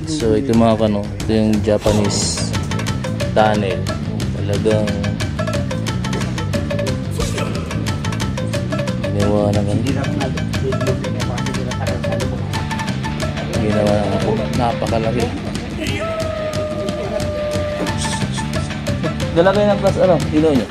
So ito mga kano, ito yung Japanese tunnel. Talagang ginawa naman. Ginawa naman ako. Napakalaki. Dala kayo ng class ano? Ilaw nyo.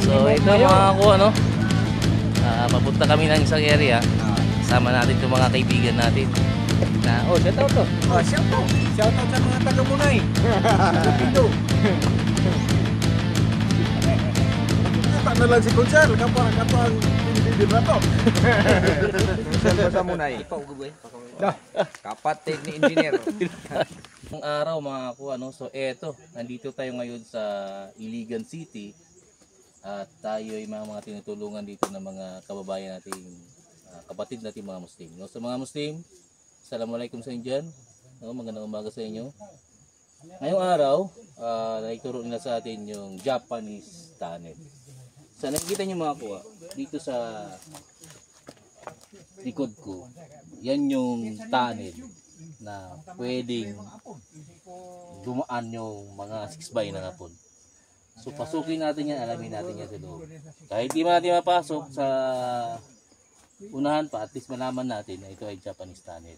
So ito mga ako ano, papunta kami ng isang area. Sama natin itong mga kaibigan natin na, oh, shout out to. Oh, shout out. Shout out sa mga taga-Munay. Ano lang si Kunsal, kapag hindi ba to? Kunsal sa Munay. Kapatid ni engineer. Ang araw mga ako ano, so eto, nandito tayo ngayon sa Iligan City. At tayo ay mga tinutulungan dito ng mga kababayan nating kapatid nating mga Muslim. No? Sa mga Muslim, Assalamualaikum sa inyo dyan. No? Magandang umaga sa inyo. Ngayong araw, naituro nila sa atin yung Japanese tunnel. So nakikita nyo mga kuha, dito sa likod ko, yan yung tunnel na pwedeng dumaan yung mga 6x na hapon. So pasukin natin yan, alamin natin yan sa loob. Kahit di natin mapasok sa unahan pa, at least malaman natin na ito ay Japanese tunnel.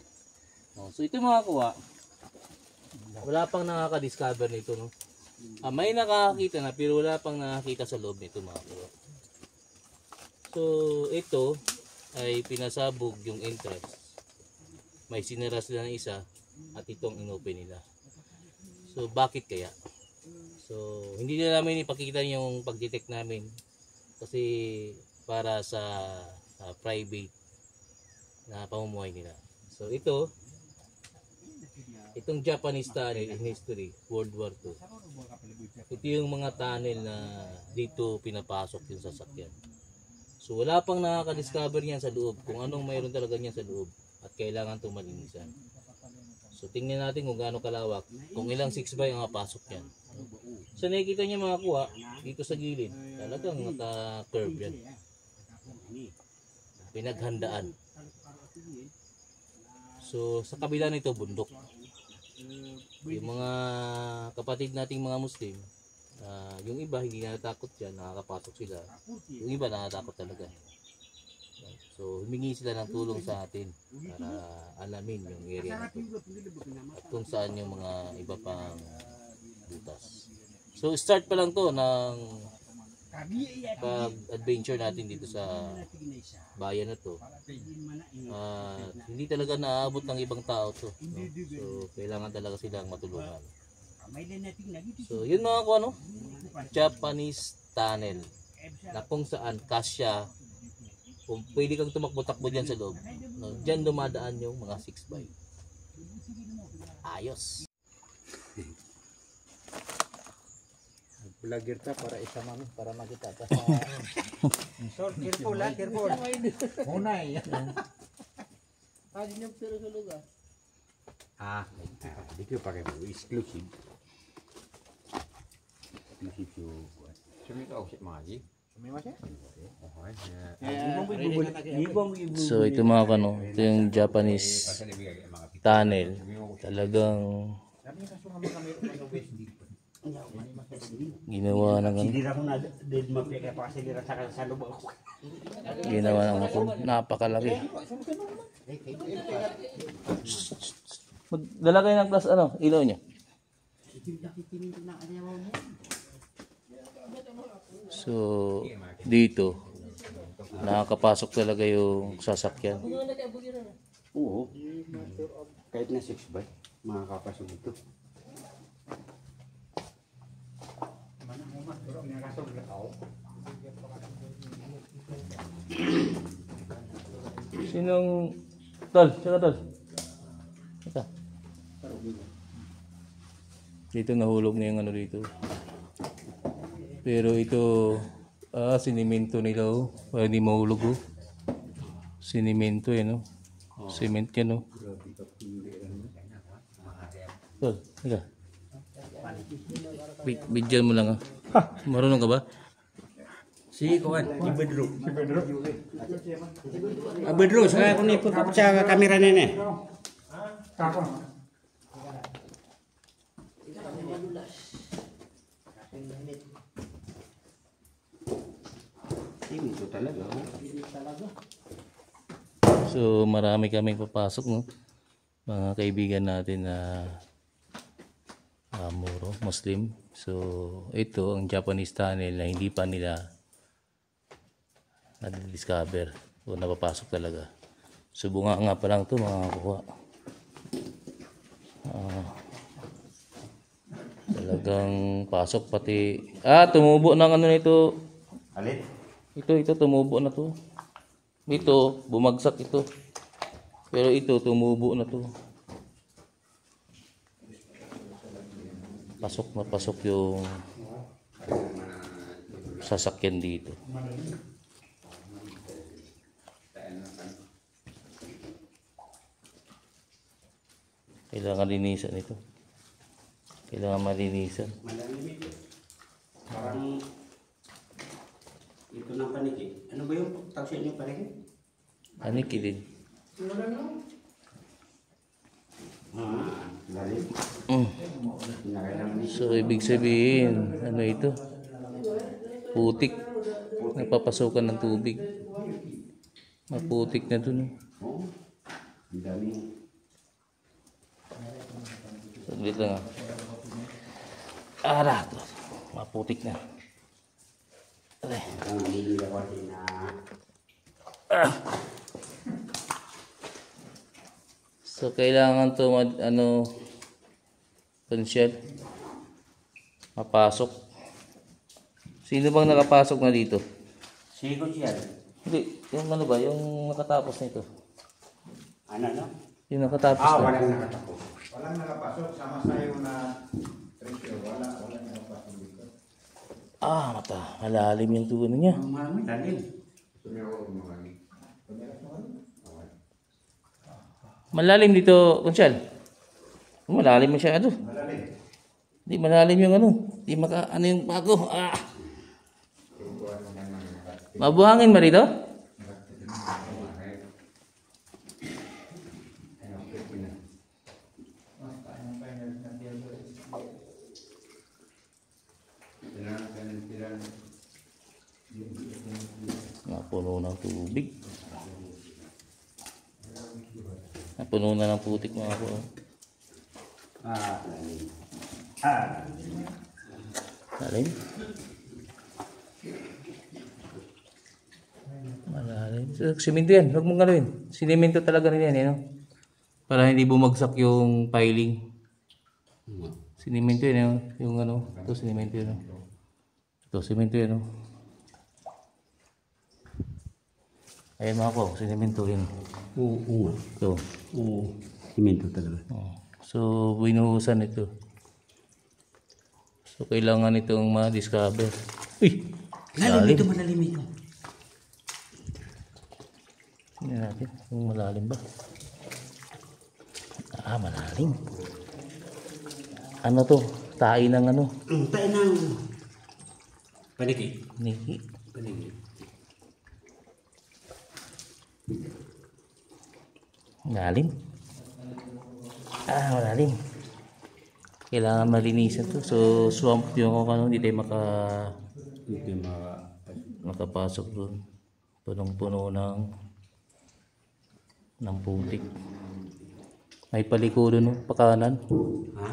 No, so ito mga kuha, wala pang nakaka-discover nito. No? May nakakita na pero wala pang nakakita sa loob nito mga kuha. So ito ay pinasabog yung entrance. May sinara sila ng isa at itong inopen nila. So bakit kaya? So, hindi na namin ipakita yung pag-detect namin kasi para sa private na pamumuhay nila. So, itong Japanese tunnel in history, World War II. Ito yung mga tunnel na dito pinapasok yung sasakyan. So, wala pang nakaka-discover niyan sa loob kung anong mayroon talaga niyan sa loob at kailangan itong malinisan. So, tingnan natin kung gaano kalawak, kung ilang 6x ang mapasok yan. So nakikita niyo mga kuha dito sa gilid, talagang naka-curve yan. Pinaghandaan. So sa kabila nito bundok. Yung mga kapatid nating mga Muslim, yung iba hindi natatakot yan, nakakapasok sila. Yung iba natatakot talaga. So humingi sila ng tulong sa atin para alamin yung area na ito. At kung saan yung mga iba pang butas. So start pa lang to ng pag-adventure natin dito sa bayan na to. Hindi talaga naaabot ng ibang tao to. No? So kailangan talaga silang matulungan. So yun mga ko ano, Japanese tunnel na kung saan kasya, kung pwede kang tumakbo-takbo dyan sa loob, no? Dyan dumadaan yung mga 6x. Ayos. Vlogger ka para isa mami, para makita ka sa... So, careful lang, careful. Munay. Hindi niyo pero sa lugar. Di ko pakai exclusive. Exclusive yung... Sumi ka usip mga lagi? Sumi masya? So ito mga kano, ito yung Japanese tunnel. Talagang ginawa ng ginawa ng ako, napakalaki. Magdala kayo ng class ano, ilaw niya. So dito nakakapasok talaga yung sasakyan. Oo. Kahit na 6x, makakapasok dito. Sinong tol? Sino tol? Ito. Dito nahulog na yung ano dito. Pero ito, sinimento nila oh. Para hindi mahulog oh. Sinimento yan oh. Cement yan oh. Oh, ika. Bidyan mo lang ah. Marunong ka ba? Si Kuan, si Bedro. Bedro, saya ko ni putok sa kamera nene. Ini itu talaga. So marami kaming papasok no. Mga kaibigan natin na Moro, Muslim. So ito ang Japanese tunnel na hindi pa nila na-discover o napapasok talaga. So bunga nga pa lang ito mga kuha. Talagang pasok pati tumubo ng ano nito. Alit. Ito tumubo na to. Ito bumagsak ito. Pero ito tumubo na to. Pasok na pasok yung sasakyan dito. Kailangan linisan ito. Kailangan malinisan. Malalim ito. Parang ito ng paniki. Ano ba yung tawag yung paniki? Aniki din. Lalim. So ibig sabihin, ano ito? Putik. Napapasukan ng tubig. Maputik na dun. Oh, ang dami. Saglit lang ah. Maputik na. Aray. Ang nilila ko din na So kailangan to konsyel mapasok. Sino bang nakapasok na dito? sigo siya. Hindi, yung ano ba, yung nakatapos nito. Ano no? Yung nakatapos na. Walang nakatapos. Walang nakapasok, sama sa'yo na treasure. Walang nakapasok dito. Malalim yung tubo niya. Ang marami lalim. Malalim dito, konsyel. Malalim siya ano. Malalim. Hindi malalim yung ano. Hindi ano yung bago. Mabuhangin ba dito? Napuno ng tubig. Napuno na ng putik mga ko. Lalim. Malalim. Malalim. Simento yan. Huwag mong galawin. Sinimento talaga rin yan. No? Para hindi bumagsak yung piling. Sinimento yan. No? Yung ano. Ito sinimento yan. No? Ito simento yan. No? Ayan mga ko. Sinimento yan. Oo. Ito. Oo. Simento talaga. Oh. So, binuhusan ito. So, kailangan itong ma-discover. Uy! Lalim ito, malalim ito. Tingnan natin kung malalim ba. Malalim. Ano to? Tae ng ano? Tayo ng paniki. Niki. Paniki. Malalim. Malalim. Kailangan malinisan to. So, swamp yung ano, hindi tayo Hindi makapasok doon. Punong-puno ng putik. May paliko doon, no? Pakanan. Ha?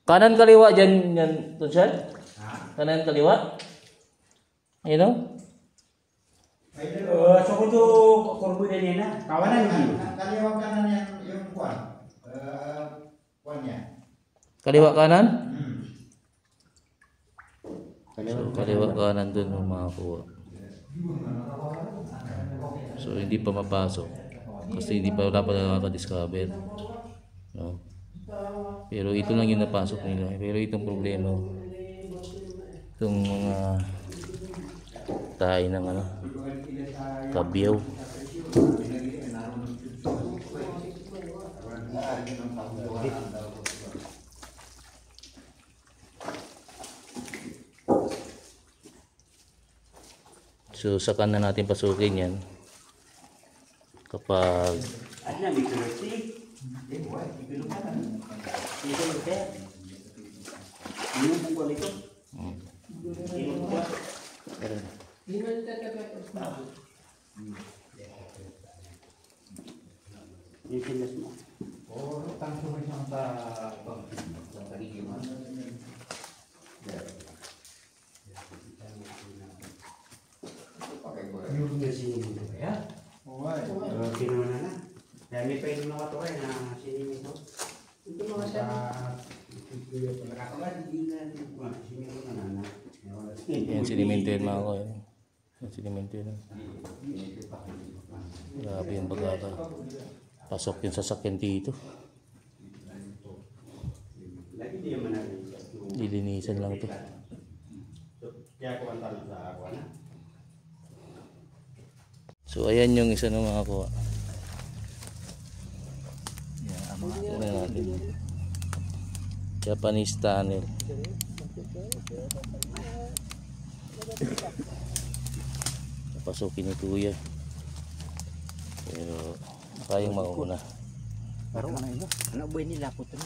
Kanan kaliwa dyan, yan, Tunsyal? Kanan kaliwa? Ayun, no? So ko to kurbo na niya na. Kawanan niyo. Kaliwag kanan yan yung kuwan. Kuwan niya. Kaliwa kanan? Kaliwa. So, kaliwa kanan doon ng mga kuha. So, hindi pa mapasok. Kasi hindi pa wala pa nakaka-discover. No? Pero ito lang yung napasok nila. Pero itong problema, itong mga tayo ng ano, kabyaw. So saka na natin pasukin yan kapag yan sinimento yun mga ko. Yan sinimento yun. Grabe yung bagaka. Pasok yung sasakyan dito. Lilinisan lang ito. So ayan yung isa ng mga kuha. Tingnan natin. Japanese tunnel. Napasukin ni Kuya. Pero kayang mauna. Parang ano ito? Ano ba nila po ito?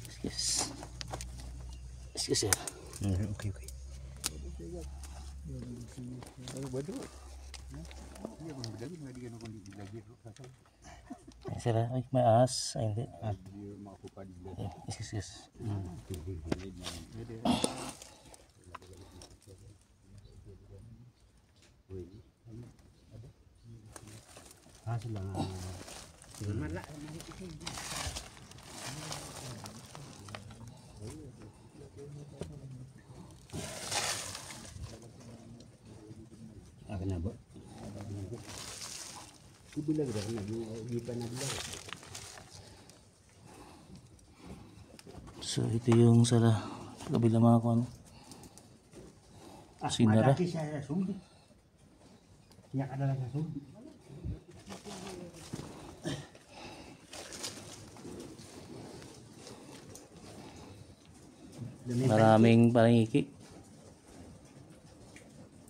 Excuse. Excuse sir. Okay. Ay, sir, ay, may ahas. Ay, hindi. Excuse. Sila akan na ba? Bilang dah nag-iba na bilang. So ito yung sa kabila mga kuwan. Sinara. Malaki siya sa sumbi. Siya ka na lang sa sumbi. Maraming paniki.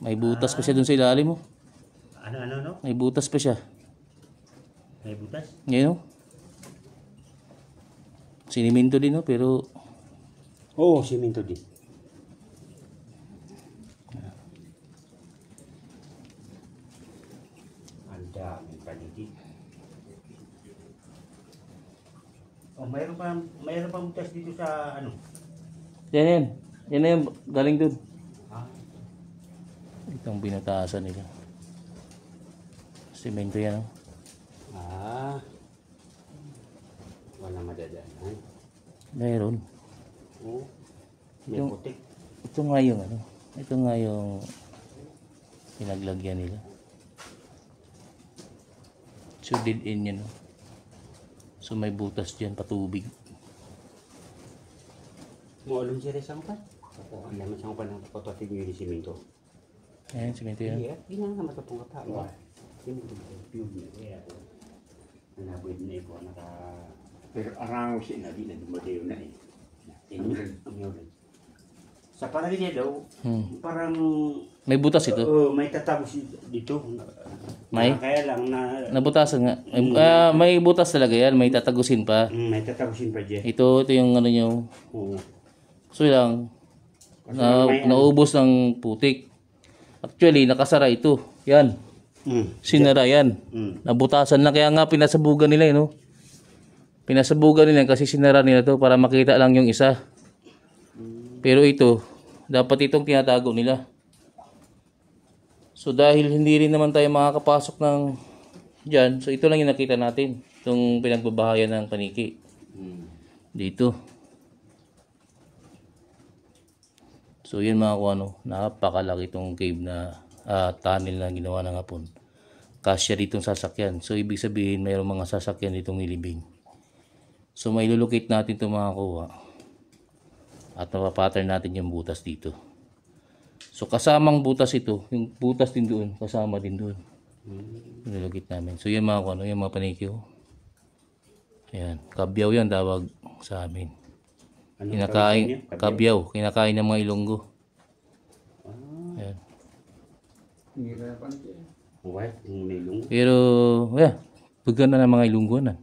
May butas pa siya dun sa ilalim mo. Ano? May butas pa siya. May butas? Ngayon, siniminto din no, pero Oo, siminto din. Ang daming paligid. Oh, mayroon pa butas dito sa ano? yan na yung galing dun. Ha? Itong binataasan nila. Simento yan. Wala madadaanan. Meron. Oo. May Yung- putik. Ito nga yung ano. Ito nga yung pinaglagyan nila. So dead end yan. No? So may butas dyan, patubig. Maulam siya rin sa upan. Oo, ang laman sa upan ng patotin nyo yung siminto. Ayan, simento yan. Iya, di na naman matutong kata. Siminto, piyog niya. Nanaboy na ipo, Pero araw siya na, di na dumadayo na eh. Ang yun. Sa panahon niya daw, parang May butas ito. may tatagos dito. May? Kaya lang Nabutasan nga. May butas talaga yan. May tatagusin pa. may tatagosin pa dyan. Ito yung ano nyo. Oo. So lang. Naubos ng putik. Actually, nakasara ito. Yan. Sinara yan. Nabutasan na. Kaya nga pinasabugan nila no? Pinasabugan nila kasi sinara nila to para makita lang yung isa. Pero ito, dapat itong tinatago nila. So dahil hindi rin naman tayo makakapasok ng dyan, so ito lang yung nakita natin. Itong pinagbabahayan ng paniki. Dito. So yun mga kung ano, napakalaki itong cave na tunnel na ginawa ng hapon. kasya ditong sasakyan. So ibig sabihin mayroong mga sasakyan ditong nilibing. So may lulukit natin itong mga kuha at mapapattern natin yung butas dito. So kasamang butas ito, yung butas din doon, kasama din doon. Nilulukit namin. So yan mga kuha, yung mga panikyo. Ayan, kabyaw yan tawag sa amin. Kinakain, kabyaw, kinakain ng mga Ilonggo. Ayan. Pero, yeah, pagka na ng mga Ilonggo na.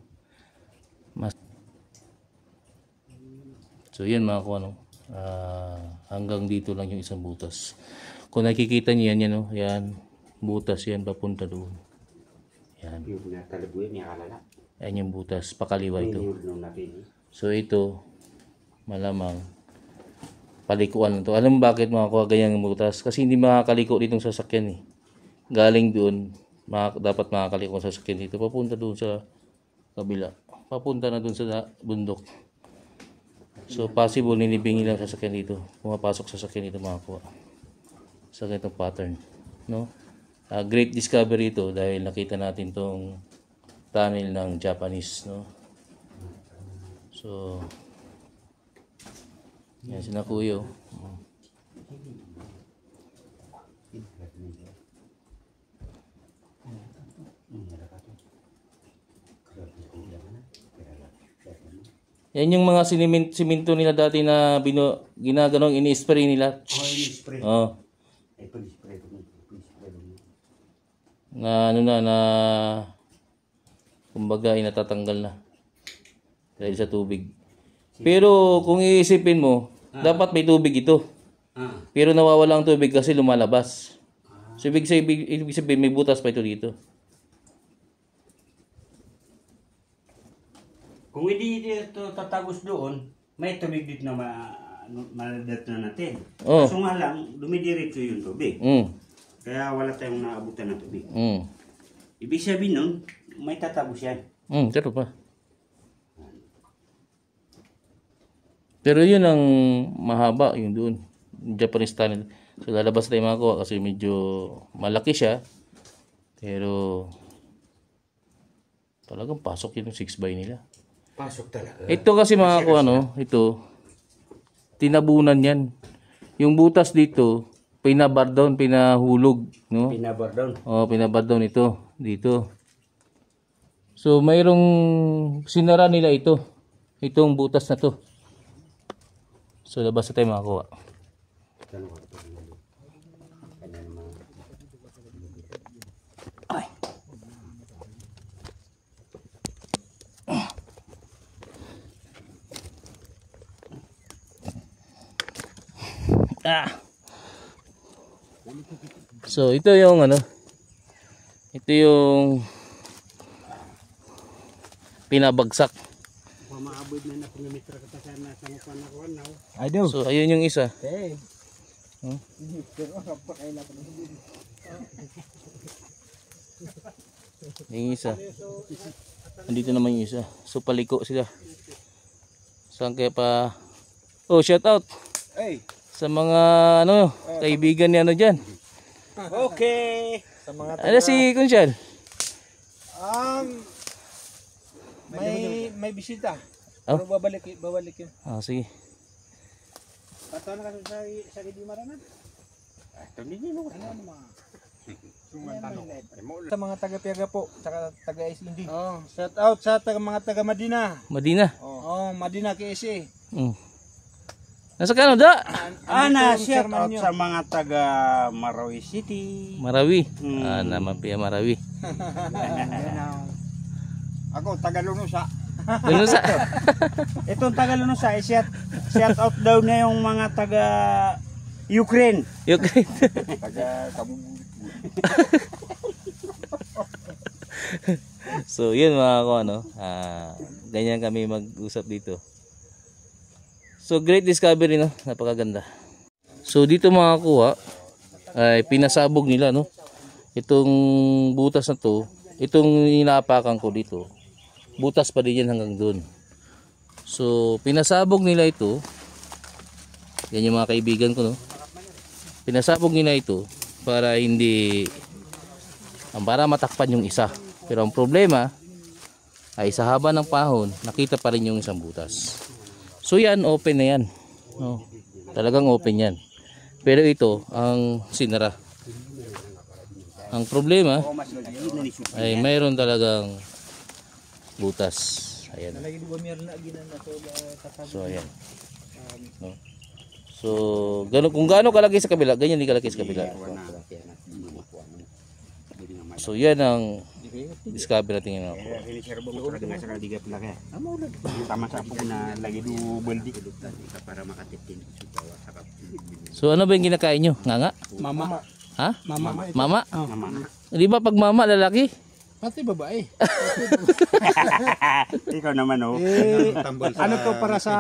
So yan mga kuha, no? Hanggang dito lang yung isang butas. Kung nakikita niyo yan, no? Yan, butas yan papunta doon. Yan. Yan yung butas, pakaliwa ito. So ito, malamang palikuan to. Alam mo bakit mga kuha ganyan yung butas? Kasi hindi makakaliko ditong sasakyan eh. Galing doon, dapat makakaliko ang sasakyan dito. Papunta doon sa kabila. Papunta na doon sa bundok. So possible nilibing nilang sasakyan dito. Pumapasok sasakyan dito mga kuha. Sa ganitong pattern. No? Great discovery ito dahil nakita natin tong tunnel ng Japanese. No? So, yan sina Kuyo. Yan yung mga siminto nila dati na ginaganong ini-spray nila. Oh. Na ano na kumbaga inatatanggal na dahil sa tubig. Pero kung iisipin mo, dapat may tubig ito. Pero nawawala ang tubig kasi lumalabas. So ibig sabihin may butas pa ito dito. Kung hindi ito tatagos doon, may tubig dito na maladat na natin. Oh. Kaso nga lang, dumidiretso yung tubig. Kaya wala tayong naabutan ng tubig. Ibig sabihin nun, may tatagos yan. Pero pa. Pero yun ang mahaba, yung doon. Japanese tunnel. So lalabas tayo mga kuha kasi medyo malaki siya. Pero talagang pasok yun yung 6x nila. Pasok talaga. Ito kasi mga kuha, no? Ito, tinabunan yan. Yung butas dito, pinabar down, pinahulog. No? Pinabar down. Oh, pinabar down ito. Dito. So mayroong sinara nila ito. Itong butas na to. So labas na tayo mga kuha. Ay. So ito yung ano. Ito yung pinabagsak. Maabot na na kilometro ka sa nasa mukan ako now. I do. So ayun yung isa. Hey. Yung isa. Andito naman yung isa. So paliko sila. Saan kaya pa? Oh, shout out Hey. sa mga ano, kaibigan ni ano diyan. Okay. Sa mga Ano si Kunsyal? may bisita. Oh? Pero babalik yun. Ah, sige. Pato na kasi sa Gidi Maranan. Ito din mo. Sa mga taga-Piaga po, saka taga-Islindi. Oh, shout out sa mga taga Madina. Madina. Oh, Madina KSA. Nasa Canada? Shout out sa mga taga Marawi City. Marawi. Naman piya Marawi. Ako taga Lunusa. Lunusa. Itong taga Lunusa, shout out daw na yung mga taga Ukraine. Ukraine. Taga Kabubu. So, yun mga ko, ano. Ganyan kami mag-usap dito. So, great discovery, no? Napakaganda. So, dito mga kuha, ay pinasabog nila, no? Itong butas na to, itong inapakan ko dito, butas pa din yan hanggang doon. So, pinasabog nila ito. Yan yung mga kaibigan ko, no? Pinasabog nila ito para hindi para matakpan yung isa. Pero ang problema ay sa haba ng panahon, nakita pa rin yung isang butas. So yan, open na yan. No? Talagang open yan. Pero ito, ang sinara. Ang problema ay mayroon talagang butas. Ayan. So ayan. No? So, kung gaano kalaki sa kabila, ganyan din kalaki sa kabila. So yan ang discover natin yung ako. So ano ba yung kinakain nyo? Nga? Mama. Ha? Mama. Mama? Di ba pag mama lalaki? Pati babae. Ikaw naman oh. Ano to para sa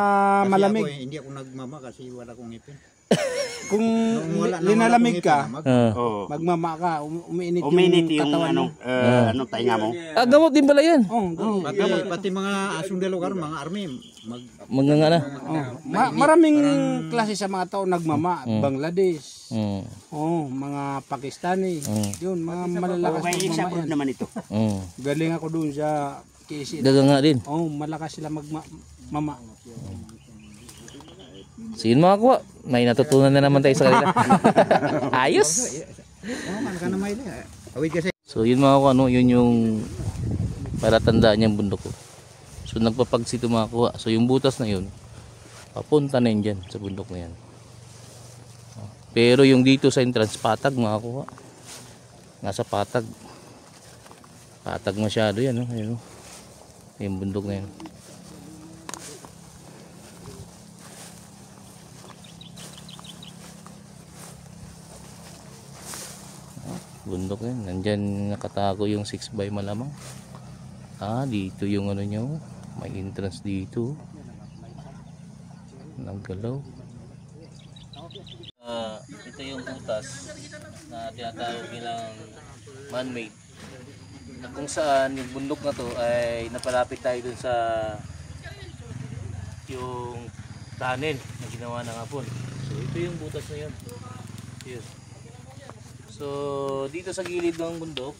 malamig? Hindi ako nagmama kasi wala akong ngipin. Kung linalamig ka, Oo. magmama ka, umiinit Uminit yung yung katawan mo. anong tainga mo. Gamot din pala yan. Pati mga asong lugar, mga army, Mga na. Maraming klase sa mga tao nagmama, Bangladesh, Mm. mga Pakistani, yun, mga malalakas May magmama isabot yan. naman ito. Mm. Galing ako doon sa KC. Daga nga din. Malakas sila magmama. So yun mga kuwa, may natutunan na naman tayo sa kanila. Ayos! So yun mga kuwa, no, yun yung palatandaan niyang bundok ko. So nagpapagsito mga kuwa. So yung butas na yun, papunta na yun dyan sa bundok na yan. Pero yung dito sa entrance, patag mga kuwa. Nasa patag. Patag masyado yan, no? Ayun, no? Yung bundok na yan. Bundok yan. Nandyan nakatago yung 6x malamang. Dito yung ano nyo. May entrance dito. Naggalaw. Ito yung butas na tinatawag nilang man-made. Na kung saan yung bundok na to ay napalapit tayo dun sa yung tunnel na ginawa ng Hapon. So ito yung butas na yun. Here. So dito sa gilid ng bundok,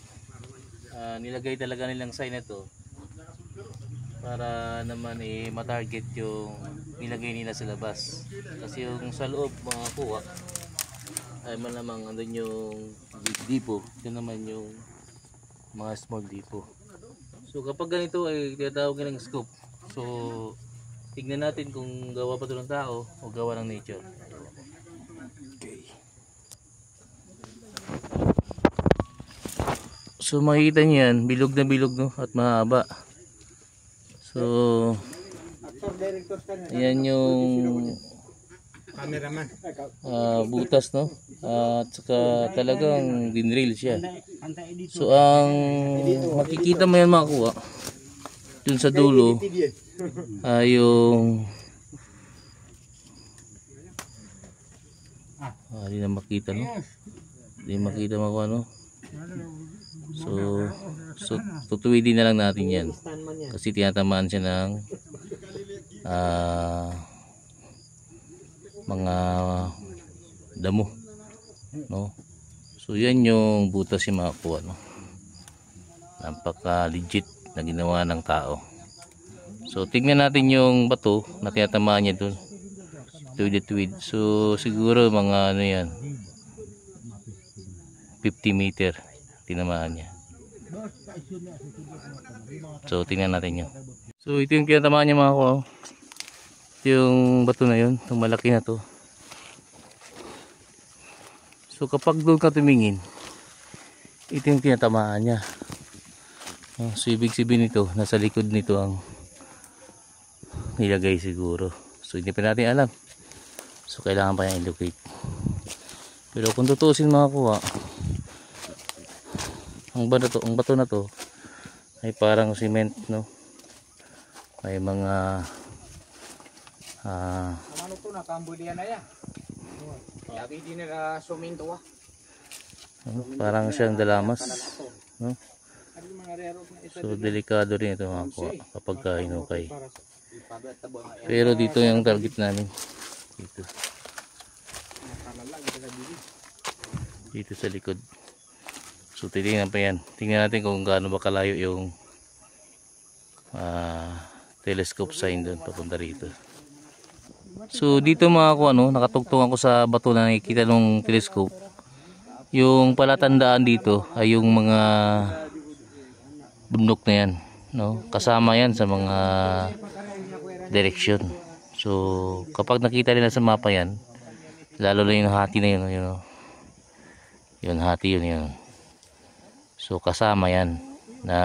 nilagay talaga nilang sign na to para naman matarget yung nilagay nila sa labas. Kasi yung sa loob mga kuha ay malamang andun yung big depot, ito naman yung mga small depot. So kapag ganito ay tinatawag ng scoop. So tignan natin kung gawa pa ito ng tao o gawa ng nature. So makikita niyo yan, bilog na bilog, no, at mahaba. So yan yung Cameraman. butas, no, at saka talagang dinrill siya. So ang makikita mo yan mga kuha dun sa dulo ay yung hindi na makita, no, hindi makita mga kuha, no. So tutuwidin na lang natin yan kasi tinatamaan siya ng mga damo, no. So yan yung butas yung makakuha, no. Napaka legit na ginawa ng tao. So tingnan natin yung bato na tinatamaan niya dun, tuwid. So siguro mga ano yan, 50 meter tinamaan niya. So tingnan natin yun. So ito yung tinatamaan niya mga kuha. Ito yung bato na yun, itong malaki na to. So kapag doon ka tumingin, ito yung tinatamaan niya. So ibig sabihin nito, nasa likod nito ang nilagay siguro. So hindi pa natin alam. So kailangan pa yung locate. Pero kung tutusin mga kuha, ang bato na to ay parang cement, no. May mga Ano to na Cambodia na ya. Yabi din na suminto parang siyang dalamas, no. So delikado rin ito mga kuha kapag hinukay. Pero dito yung target namin. Dito sa likod. So titingnan pa yan. Tingnan natin kung gaano ba kalayo yung telescope sign doon papunta rito. So dito mga ko nakatugtong ako sa bato na nakikita ng telescope. Yung palatandaan dito ay yung mga bundok na yan, no? Kasama yan sa mga direksyon. So kapag nakita nila sa mapa yan, lalo na yung hati na yun, yun hati yun. So kasama yan na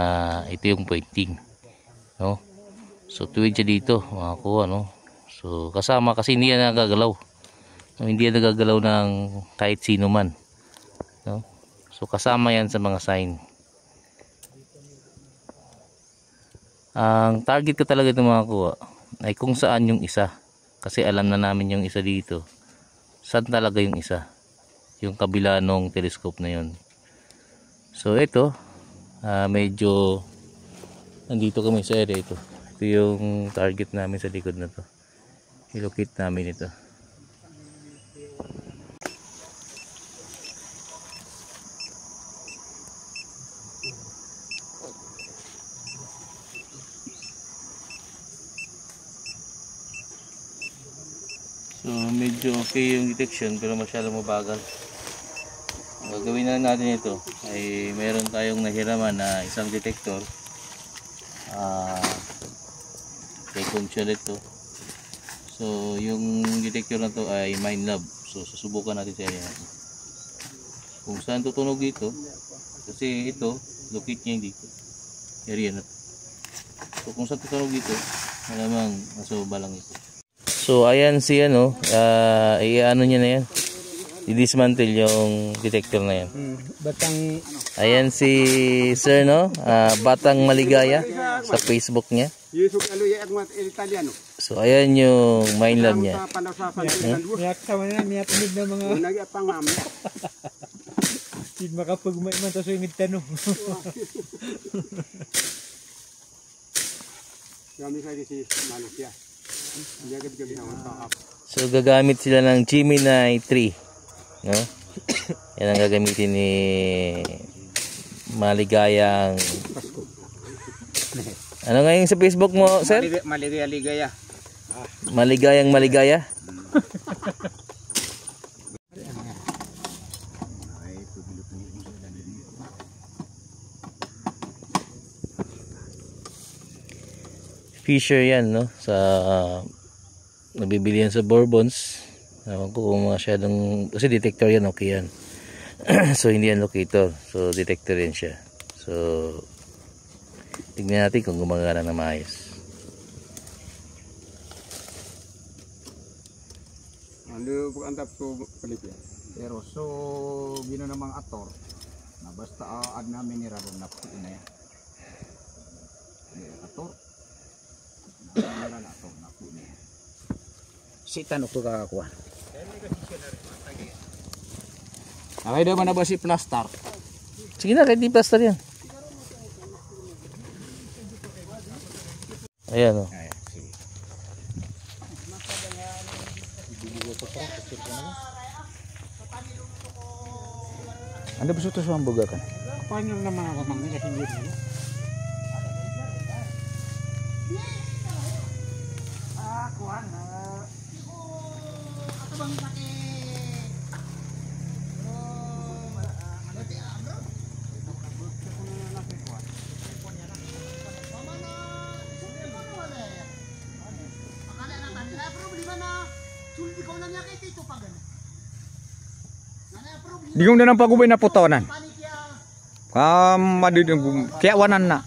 ito yung pointing, no? So tuwid siya dito mga kuha, no? So kasama kasi hindi yan nagagalaw, no? Hindi yan nagagalaw ng kahit sino man, no? So kasama yan sa mga sign. Ang target ko talaga ito mga kuha ay kung saan yung isa, kasi alam na namin yung isa dito. Saan talaga yung isa, yung kabila ng telescope na yun. So ito medyo nandito kami sa area ito. Ito yung target namin sa likod na to. I-locate namin ito. So medyo okay yung detection pero masyadong mabagal. Gagawin na natin ito ay meron tayong nahiraman na isang detector. Kay Consuel ito. So yung detector na to ay Minelab. So susubukan natin sa area natin kung saan tutunog dito, kasi ito locate niya yung dito area na to. So kung saan tutunog dito, malamang nasa baba lang ito. So ayan si iano niya na yan, i-dismantle yung detector na yan. Batang Ayan si Sir, no? Batang Maligaya sa Facebook niya. So ayan yung Minelab niya. miyak sama na, miyak unig na mga hindi makapagmay man taso yung tanong. So gagamit sila ng Gemini 3, no? Yan ang gagamitin ni Maligayang. Ano nga yung sa Facebook mo, sir? Maligaya. Maligayang Maligaya. Fisher yan, no? Sa nabibili yan sa Bourbons. Ewan ko kung masyadong, kasi detector yan, okay yan. So hindi yan locator, so detector yan siya. So tignan natin kung gumagana na maayos. Ano po antap ko palit yan? Pero so gino ng mga ator na basta ad namin ni Rabon na po na yan. Ator. Na po na yan. Si tanok to kakakuha. Okay daw man na ba si Plastar? Sige na, kahit di plaster yan. Ayan, o. Ano ba ito sa ambuga kan? Paano naman ako mangga hindi mo? Kuan bang pake Di kong na pagubay na putawanan. Kaya wanan na.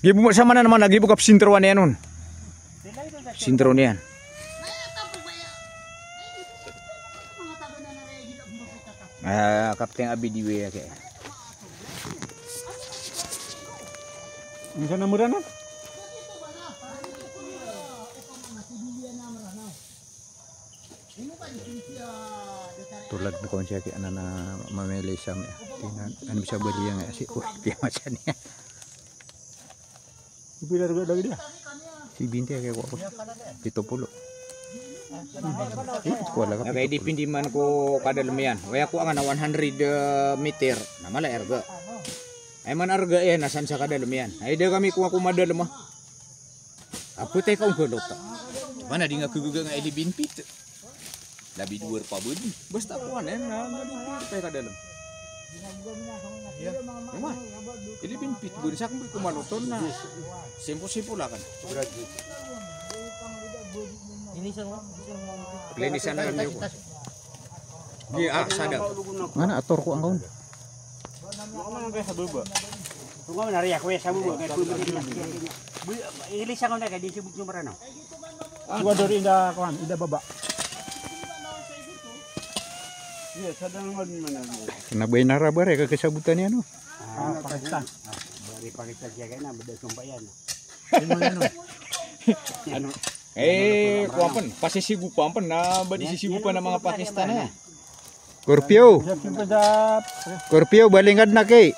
Gibu sama na naman nagibu kap sintroan yan nun. Sintro niyan. Kapten Abi diwe ya kaya. Minsan na mura na? Tulad na kung siya kaya na mamili siya. Ano bisa beli yang si kaya macam ni. Pila lagi dia? Si binti kaya ko. 70. Kaya dipindiman ko kada lumayan. Kaya ko ang 100 meter na mala erga. Ay man arga yan, nasan sa kadalam yan. Ay da kami kuha kumadalam ah. Apa teh kau kulot? Mana di nga kuguga nga ilibin pit. Labi duar pa bud. Basta kuan na di teh kadalam. Ya. Emang. Ilibin pit bud sa kung kumaluton na. Simple-simple lah kan. Linisan na yun. Di sadang. Mana ator ko ang kaon? Kung nga nariya ko sa mo kay ilisa ko na kay di sibuk numero no. Suwa dari inda kuan, inda baba. Iya, sadang man man. Nabay narabare kakasabutan niya no. Pakistan. Dari Pakistan siya na beda sumpayan. Ano? Kuampan, pasisibu kuampan na ba disisibukan ng mga Pakistan na. Scorpio. Scorpio balingad na kay.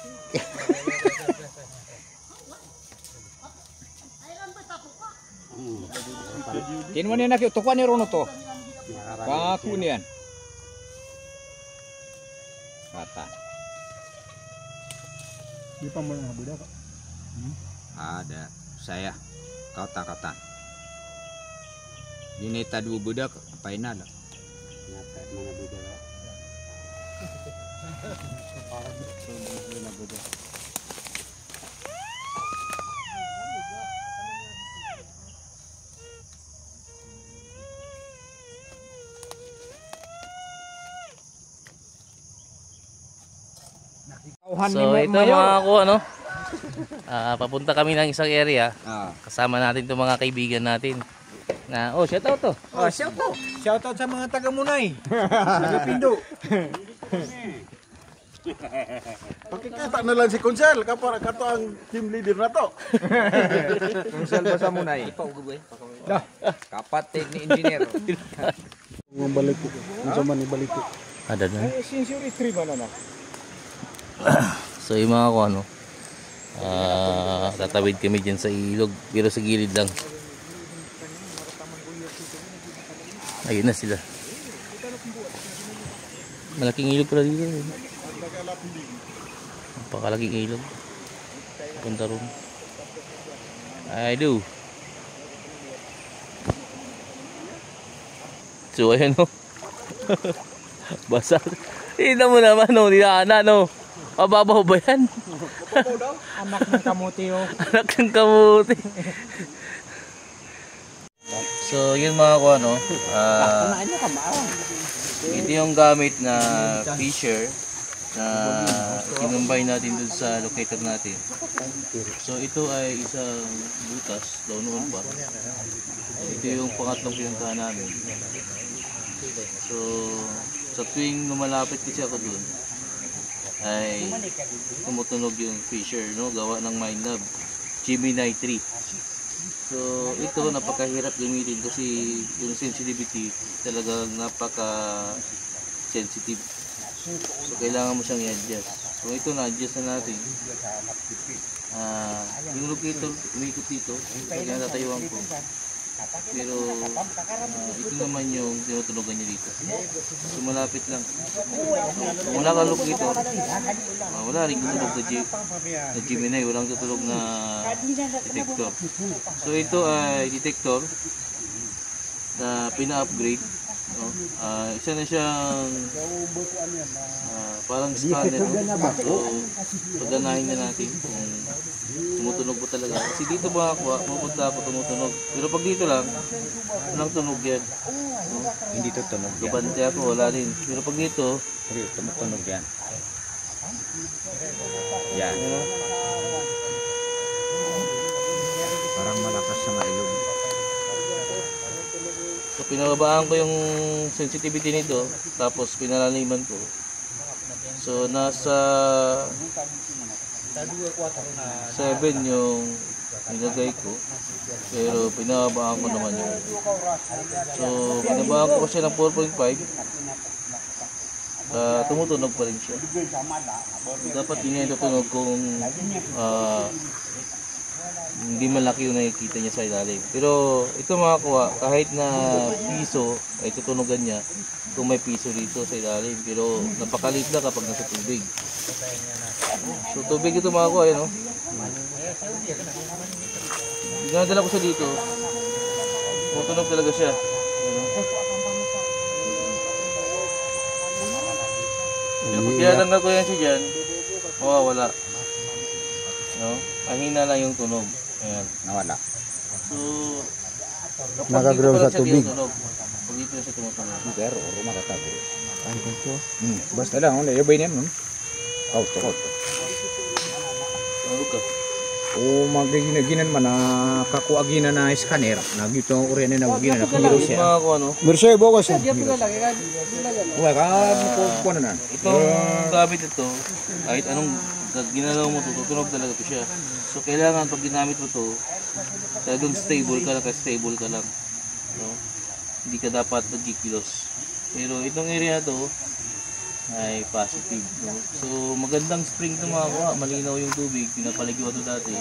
Kinmo ni nakyo tukwan ni Rono to. Kaku niyan. Kata. Di pa mo na budak. Ada saya kata-kata. Dineta dua budak apain ada? Nyata mana beda lah. So ito mga ko ano. Papunta kami ng isang area. Kasama natin itong mga kaibigan natin. Na shout out to. Shout out. Shout out sa mga taga Munay. Taga Pindo. Pakikita na lang si Kunsel, kapara kato ang team leader na to. Kunsel ba sa Munay? Dah, kapatid ni engineer. Ang balik ko. Ang man ibalik ko. Ada na. Sincerely 3 ba na? So yung mga ko ano. Tatawid kami dyan sa ilog. Pero sa gilid lang. Ayun na sila. Malaking ilog pala dito. Napakalaking ilog. Punta ron. I do. So ayan o. Basa. Tignan mo naman o. Dinaanan o. Mababaw ba yan? Anak ng kamuti o. Anak ng kamuti. So yun mga ko ano. Ito yung gamit na fisher na kinumbay natin dun sa locator natin. So ito ay isang butas daw noon pa. Ito yung pangatlong pinuntahan namin. So sa tuwing lumalapit kasi ako dun ay tumutunog yung fisher, no? Gawa ng Minelab Gemini 3. So ito napakahirap gamitin kasi yung sensitivity talagang napaka sensitive. So kailangan mo siyang i-adjust. So ito na-adjust na natin. Yung locator umikot dito, kaya natatayuan ko. Pero ito naman yung tinutunogan niya dito. So malapit lang. Kung wala kang locator, wala rin tutunog na Gemini, walang tutunog na detector. So ito ay detector na pina-upgrade. No? Isa na siyang parang scanner. No? So paganahin na natin kung tumutunog po talaga. Kasi dito makakuha, mapunta ako tumutunog. Pero pag dito lang, walang tunog yan. No? Hindi to tunog yan. Gabante ako, wala rin. Pero pag dito, Tumutunog yan. Yan. Parang malakas sa mailog. so pinababaan ko yung sensitivity nito, tapos pinalaliman ko. So nasa 7 yung nilagay ko, pero pinababaan ko naman yun. So pinababaan ko siya ng 4.5. Tumutunog pa rin siya. Dapat yun yung tutunog kung hindi malaki yung nakikita niya sa ilalim. Pero ito mga kuwa, kahit na piso ay tutunugan niya kung may piso dito sa ilalim. Pero napakalit lang kapag nasa tubig. So tubig ito mga kuwa, yun o. Ginadala ko siya dito. Tumutunog talaga siya. Pero pag tinatanggal ko yan siya dyan, mawawala. No? Mahina lang yung tunog. Ayan. Nawala. So, Nakagrow sa tubig. Pag dito siya tumutunog. Pero makatago. Basta lang, ano, yabay niyan, no? Oh, tukot. Tunog ka. O magiginan man na kakuagina na scanner, nagito uri na nagiginan na kumiro siya. Mga ko ano, Bersay bawas. Uy, ko na. itong gamit ito, kahit anong ginalaw mo ito, tutunog talaga ito siya. So, kailangan pag ginamit mo ito, talagang stable ka lang. No? Hindi ka dapat nagkikilos. Pero itong area na ito, ay positive. No? So, magandang spring ito mga kuha. Malinaw yung tubig, pinapaliguan ito dati.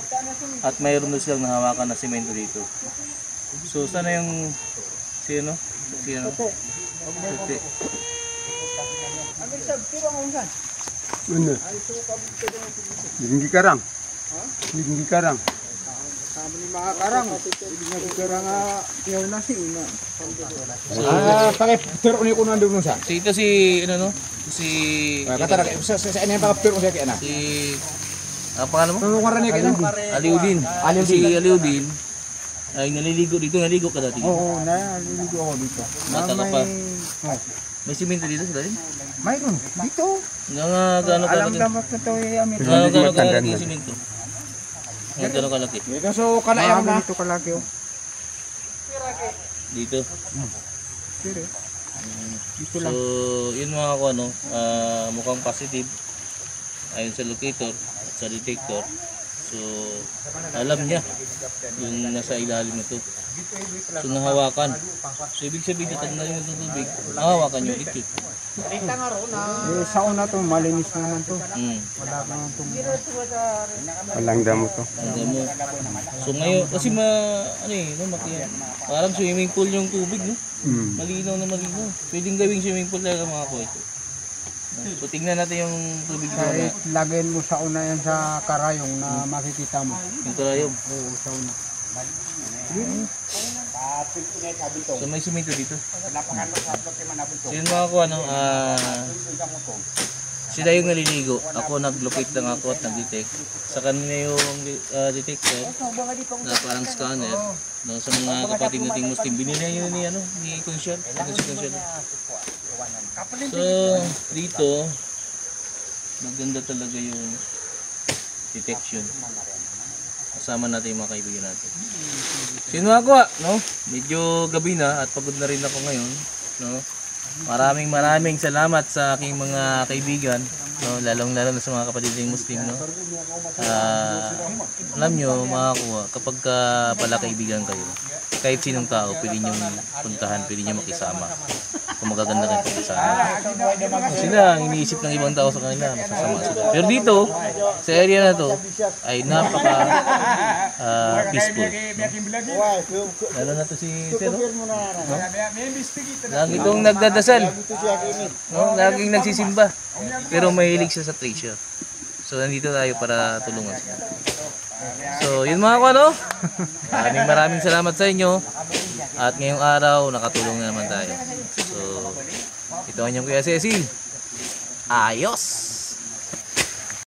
At mayroon na silang nahawakan na semento dito. So, sana yung sino? Puti. Ano? Hindi karang. Hindi karang. Pakai pero ni ko nandun sa. So, ito si, ano no? Si, Kata sa ano yung pakai pero sa kaya na. si, pangalan mo? Ano ngaran niya kaya? Aliudin. Si Aliudin ay naliligo dito. Naligo ka dati. Oo, naliligo ako dito. Mata ka pa. May simento dito sila rin? Mayroon. Dito. Gano'n kalaki? damat na ito eh. Gano'n kalaki yung simento? Gano'n kalaki? Dito so kanayam na. Dito kalaki oh. Dito. Dito So, yun mga ko ano, mukhang positive ayon sa locator at sa detector. So, alam niya yung nasa ilalim nito. So, nahawakan. So, ibig sabihin na na yung tubig, nahawakan yung itik. Sa una to, malinis naman to. Wala kang walang damo to. mo. So, ngayon, kasi ano eh, no, parang swimming pool yung tubig, no? Malinaw na malinaw. Pwedeng gawing swimming pool talaga mga ko ito. So, tingnan natin yung tubig ko na. Kahit lagyan mo sa una yan sa karayong na makikita mo. Yung karayom. Oo, sa una. So, may simento dito. So, yun mga ko, ano, sila yung naliligo. Ako nag-locate lang ako at nag-detect. Sa kanila yung detector na parang scanner. No, sa mga kapatid nating Muslim, binili yun ni Consyal. So, dito, maganda talaga yung detection. Kasama natin yung mga kaibigan natin. Sino ako, no? Medyo gabi na at pagod na rin ako ngayon, no? Maraming salamat sa aking mga kaibigan, no? Lalong-lalo na sa mga kapatid ng Muslim, no? Alam nyo, makakuha, kapag pala kaibigan kayo, kahit sinong tao, pwede nyo puntahan, pwede nyo makisama. Kung magaganda kayo pagkasama. Sila, ang iniisip ng ibang tao sa kanila, masasama sila. Pero dito, sa area na to, ay napaka peaceful. No? Lalo na to si Sir, no? Lagi itong nagdadasal. No? Laging nagsisimba. Pero mahilig siya sa treasure. So, nandito tayo para tulungan siya. So, yun mga kwano. Maraming salamat sa inyo. At ngayong araw, nakatulong na naman tayo. So, ito ang inyong Kuya Cecil. Ayos!